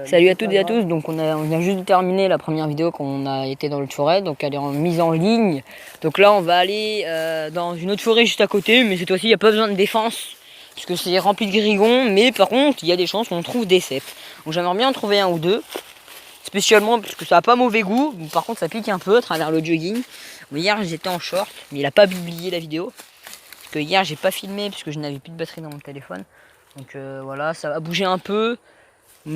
Salut à toutes et à tous, donc on vient juste de terminer la première vidéo quand on a été dans l'autre forêt, donc elle est en mise en ligne. Donc là on va aller dans une autre forêt juste à côté, mais cette fois-ci il n'y a pas besoin de défense, parce que c'est rempli de grigons, mais par contre il y a des chances qu'on trouve des cèpes. Donc j'aimerais bien en trouver un ou deux, spécialement parce que ça n'a pas mauvais goût, par contre ça pique un peu à travers le jogging. Mais hier j'étais en short, mais il n'a pas publié la vidéo, parce que hier j'ai pas filmé, parce que je n'avais plus de batterie dans mon téléphone. Donc voilà, ça va bouger un peu.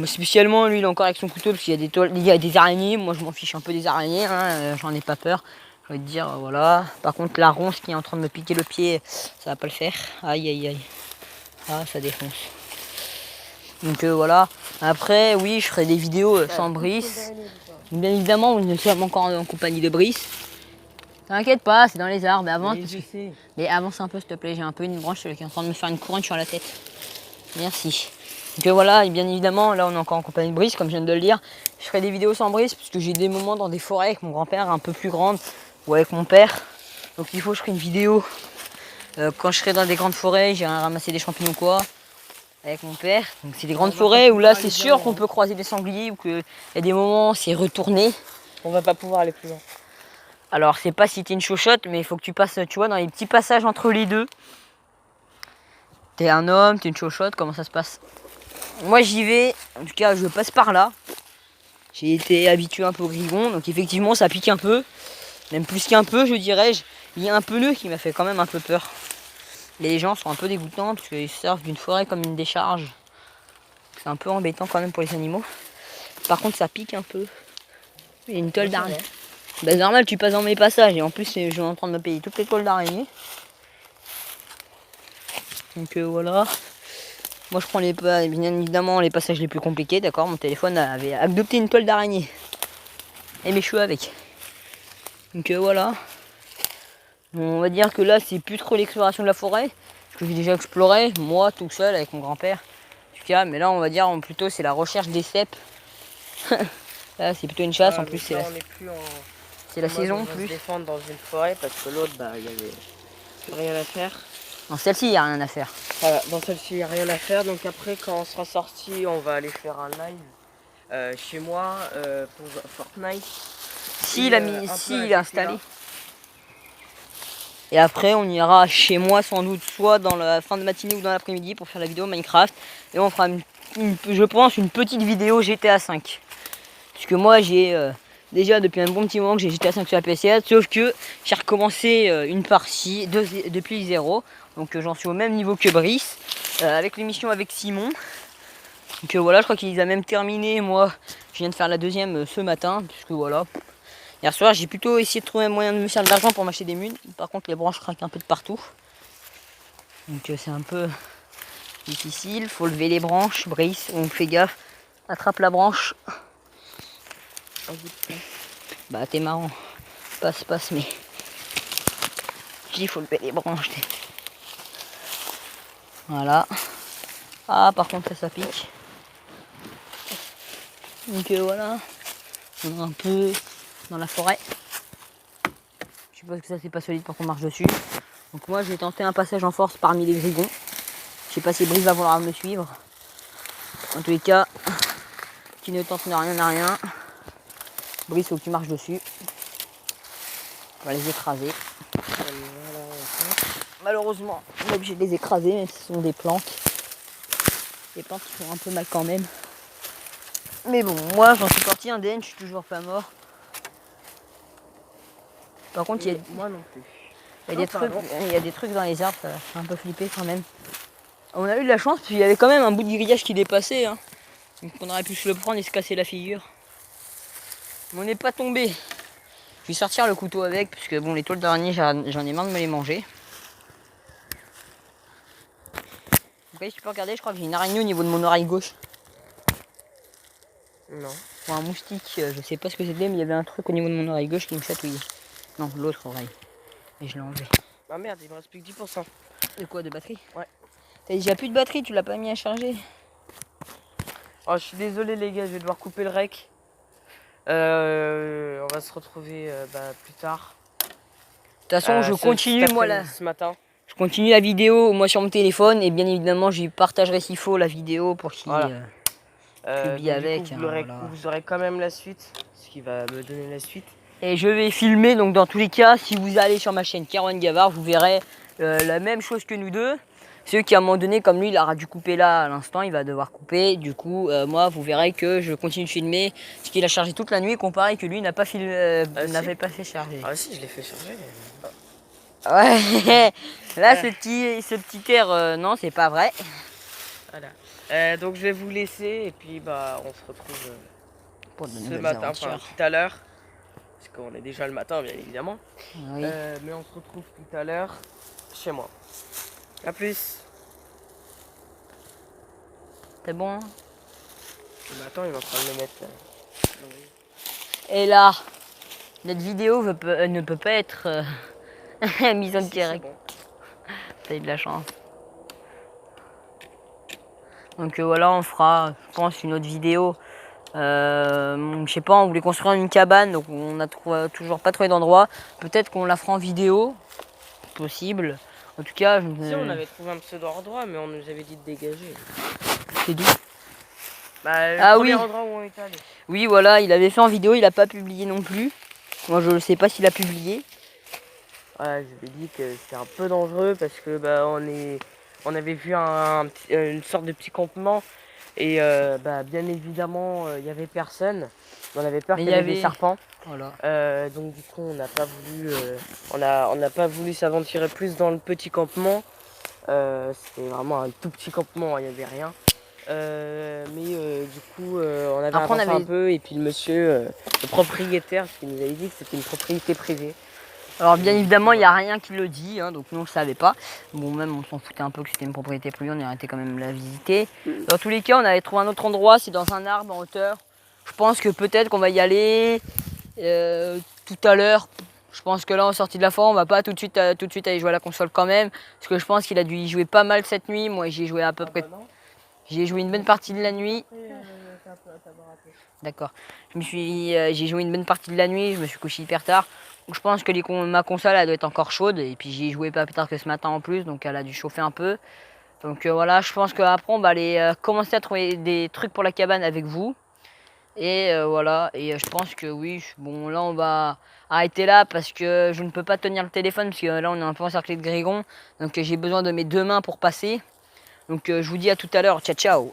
Spécialement lui il est encore avec son couteau parce qu'il y a des araignées. Moi je m'en fiche un peu des araignées, hein, j'en ai pas peur. Je vais te dire voilà. Par contre la ronce qui est en train de me piquer le pied, ça va pas le faire. Aïe aïe aïe. Ah ça défonce. Donc voilà. Après oui je ferai des vidéos sans Brice. Bien évidemment nous sommes encore en compagnie de Brice. T'inquiète pas, c'est dans les arbres. Mais avance un peu s'il te plaît, j'ai un peu une branche qui est en train de me faire une couronne sur la tête. Merci. Donc voilà, et bien évidemment, là on est encore en compagnie de Brice, comme je viens de le dire. Je ferai des vidéos sans Brice, parce que j'ai des moments dans des forêts avec mon grand-père un peu plus grande, ou avec mon père. Donc il faut que je ferai une vidéo quand je serai dans des grandes forêts, j'irai ramasser des champignons quoi, avec mon père. Donc c'est des grandes forêts où là c'est sûr qu'on peut croiser des sangliers, ou qu'il y a des moments où c'est retourné. On va pas pouvoir aller plus loin. Alors c'est pas si t'es une chochotte, mais il faut que tu passes, tu vois, dans les petits passages entre les deux. T'es un homme, t'es une chochotte, comment ça se passe? Moi j'y vais, en tout cas je passe par là. J'ai été habitué un peu au grigon, donc effectivement ça pique un peu. Même plus qu'un peu je dirais. Il y a un peleu qui m'a fait quand même un peu peur. Et les gens sont un peu dégoûtants parce qu'ils sortent d'une forêt comme une décharge. C'est un peu embêtant quand même pour les animaux. Par contre ça pique un peu. Il y a une toile d'araignée. Bah c'est normal, tu passes dans mes passages et en plus je suis en train de me payer toutes les toiles d'araignée. Donc voilà. Moi je prends bien évidemment les passages les plus compliqués, d'accord. Mon téléphone avait adopté une toile d'araignée. Et mes cheveux avec. Donc voilà. On va dire que là c'est plus trop l'exploration de la forêt. Parce que j'ai déjà exploré, moi tout seul avec mon grand-père. En tout cas, mais là on va dire plutôt c'est la recherche des cèpes. Là c'est plutôt une chasse, en plus c'est la saison en plus. Se défendre dans une forêt parce que l'autre bah il y avait rien à faire. Dans celle-ci il n'y a rien à faire. Voilà, dans celle-ci il n'y a rien à faire, donc après quand on sera sorti on va aller faire un live chez moi pour Fortnite. S'il est installé. Et après on ira chez moi sans doute soit dans la fin de matinée ou dans l'après-midi pour faire la vidéo Minecraft. Et on fera je pense une petite vidéo GTA 5. Parce que moi j'ai déjà depuis un bon petit moment que j'ai GTA 5 sur la PS4. Sauf que j'ai recommencé une partie depuis 0. Donc j'en suis au même niveau que Brice. Avec l'émission avec Simon. Donc voilà, je crois qu'il a même terminé. Moi je viens de faire la deuxième ce matin. Puisque voilà. Hier soir, j'ai plutôt essayé de trouver un moyen de me faire de l'argent pour m'acheter des mules. Par contre, les branches craquent un peu de partout. Donc c'est un peu difficile. Faut lever les branches. Brice, on fait gaffe. Attrape la branche. Bah t'es marrant. Passe, mais... Je dis faut lever les branches. Voilà. Ah, par contre, ça pique. Donc voilà. On est un peu dans la forêt. Je suppose que ça c'est pas solide pour qu'on marche dessus. Donc moi je vais tenter un passage en force parmi les grigons. Je sais pas si Brice va vouloir me suivre. En tous les cas, qui ne tente rien n'a rien. Brice, faut que tu marches dessus. On va les écraser. Malheureusement, on est obligé de les écraser, mais ce sont des plantes. Des plantes qui font un peu mal quand même. Mais bon, moi j'en suis sorti indemne, je suis toujours pas mort. Par contre, moi non plus. Il y a des trucs dans les arbres, ça fait un peu flipper quand même. On a eu de la chance parce qu'il y avait quand même un bout de grillage qui dépassait. Hein. Donc on aurait pu se le prendre et se casser la figure. Mais on n'est pas tombé. Je vais sortir le couteau avec, parce que bon, les toiles d'araignée, j'en ai marre de me les manger. Donc, si tu peux regarder, je crois que j'ai une araignée au niveau de mon oreille gauche. Non. Ou un moustique, je sais pas ce que c'était, mais il y avait un truc au niveau de mon oreille gauche qui me chatouillait. Non, l'autre oreille. Et je l'ai enlevé. Ah merde, il me reste plus que 10%. De quoi, de batterie? Ouais. T'as déjà plus de batterie, tu l'as pas mis à charger? Oh, je suis désolé les gars, je vais devoir couper le rec. On va se retrouver plus tard. De toute façon, je continue moi là. Ce matin. Je continue la vidéo moi sur mon téléphone et bien évidemment je lui partagerai s'il faut la vidéo pour qu'il Publie donc, avec, du coup, hein, voilà. vous aurez quand même la suite, ce qui va me donner la suite. Et je vais filmer, donc dans tous les cas, si vous allez sur ma chaîne Kerwan Gavard, vous verrez la même chose que nous deux. C'est qu'à un moment donné, comme lui, il aura dû couper là à l'instant, il va devoir couper. Du coup, moi, vous verrez que je continue de filmer, parce qu'il a chargé toute la nuit, comparé que lui n'avait pas fait charger. Ah si, je l'ai fait charger. Ouais, là, ce petit air, non, c'est pas vrai. Voilà. Donc je vais vous laisser et puis bah on se retrouve Pour de ce nouvelles matin, enfin aventures. tout à l'heure. Parce qu'on est déjà le matin bien évidemment. Oui. Mais on se retrouve tout à l'heure chez moi. A plus. C'est bon. Bah, attends, il va en train de le mettre. Et là, notre vidéo ne peut pas être mise en Si, direct. c'est bon. T'as eu de la chance. Donc voilà, on fera, je pense, une autre vidéo. Je sais pas, on voulait construire une cabane, donc on n'a toujours pas trouvé d'endroit. Peut-être qu'on la fera en vidéo, possible. En tout cas, Si on avait trouvé un pseudo endroit, mais on nous avait dit de dégager. c'est d'où? Bah, le Ah premier oui. endroit où on est allé. Oui, voilà, il avait fait en vidéo, il a pas publié non plus. Moi, je ne sais pas s'il a publié. Ouais, je lui ai dit que c'était un peu dangereux parce que bah on avait vu une sorte de petit campement et bah bien évidemment il y avait personne. On avait peur Mais qu'il y ait des serpents. Voilà. Donc du coup on n'a pas voulu on n'a pas voulu s'aventurer plus dans le petit campement. C'était vraiment un tout petit campement, il n'y avait rien. Du coup on avait Après, avancé un peu et puis le monsieur, le propriétaire, qui nous avait dit que c'était une propriété privée. Alors bien évidemment, il n'y a rien qui le dit, hein, donc nous on ne le savait pas. Bon, même on s'en foutait un peu que c'était une propriété privée, on est arrêté quand même la visiter. Dans tous les cas, on avait trouvé un autre endroit, c'est dans un arbre en hauteur. Je pense que peut-être qu'on va y aller tout à l'heure. Je pense que là, en sortie de la forêt, on va pas tout de suite aller jouer à la console quand même. Parce que je pense qu'il a dû y jouer pas mal cette nuit. Moi, j'y ai joué à peu près. J'y ai joué une bonne partie de la nuit. D'accord. J'ai joué une bonne partie de la nuit, je me suis couché hyper tard. Donc je pense que ma console elle doit être encore chaude et puis j'y ai joué pas plus tard que ce matin en plus, donc elle a dû chauffer un peu. Donc voilà, je pense qu'après on va aller commencer à trouver des trucs pour la cabane avec vous. Et voilà, et je pense que oui, bon là on va arrêter là parce que je ne peux pas tenir le téléphone parce que là on est un peu encerclé de grillons. Donc j'ai besoin de mes deux mains pour passer. Donc je vous dis à tout à l'heure, ciao ciao.